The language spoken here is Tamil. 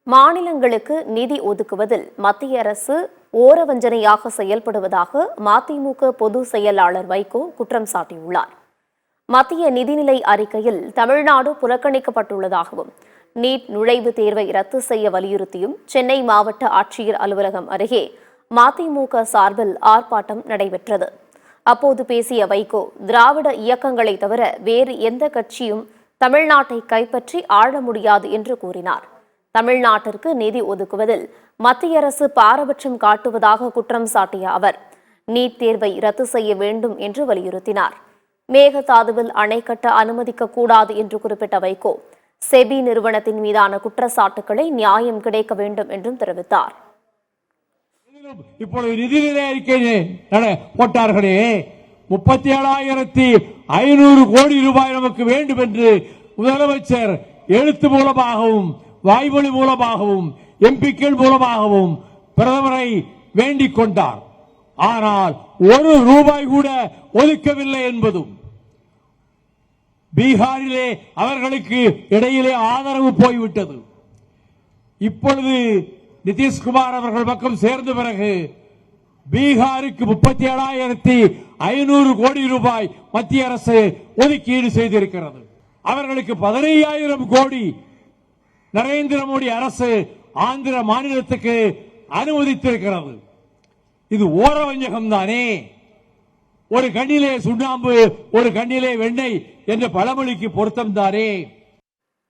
மாநிலங்களுக்கு நிதி ஒதுக்குவதில் மத்திய அரசு ஓரவஞ்சனையாக செயல்படுவதாக மதிமுக பொதுச் செயலாளர் வைகோ குற்றம் சாட்டியுள்ளார். மத்திய நிதிநிலை அறிக்கையில் தமிழ்நாடு புறக்கணிக்கப்பட்டுள்ளதாகவும், நீட் நுழைவுத் தேர்வை ரத்து செய்ய வலியுறுத்தியும் சென்னை மாவட்ட ஆட்சியர் அலுவலகம் அருகே மதிமுக சார்பில் ஆர்ப்பாட்டம் நடைபெற்றது. அப்போது பேசிய வைகோ, திராவிட இயக்கங்களை தவிர வேறு எந்த கட்சியும் தமிழ்நாட்டை கைப்பற்றி ஆள முடியாது என்று கூறினார். தமிழ்நாட்டிற்கு நிதி ஒதுக்குவதில் மத்திய அரசு பாரபட்சம் காட்டுவதாக குற்றம் சாட்டிய அவர், நீட் தேர்வை ரத்து செய்ய வேண்டும் என்று வலியுறுத்தினார். மேகதாதுவில் அணை கட்ட அனுமதிக்கக்கூடாது என்று குறிப்பிட்ட வைகோ, செபி நிறுவனத்தின் மீதான குற்றச்சாட்டுக்களை நியாயம் கிடைக்க வேண்டும் என்றும் தெரிவித்தார். இப்பொழுது நிதிநிலை அறிக்கை போட்டார்களே, 37,500 கோடி ரூபாய் நமக்கு வேண்டும் என்று முதலமைச்சர் எழுத்து மூலமாகவும் வாய்மொழி மூலமாகவும் எம்பிக்கள் மூலமாகவும் பிரதமரை வேண்டிக் கொண்டார். ஆனால் ஒரு ரூபாய் கூட ஒதுக்கவில்லை என்பதும், பீகாரிலே அவர்களுக்கு இடையிலே ஆதரவு போய்விட்டது. இப்பொழுது நிதிஷ்குமார் அவர்கள் பக்கம் சேர்ந்த பிறகு பீகாருக்கு 37,500 கோடி ரூபாய் மத்திய அரசு ஒதுக்கீடு செய்திருக்கிறது. அவர்களுக்கு 15,000 கோடி நரேந்திர மோடி அரசு ஆந்திர மாநிலத்துக்கு அனுமதித்திருக்கிறது. இது ஓரவஞ்சகம் தானே. ஒரு கண்ணிலே சுண்ணாம்பு ஒரு கண்ணிலே வெண்ணெய் என்ற பழமொழிக்கு பொருத்தம் தானே.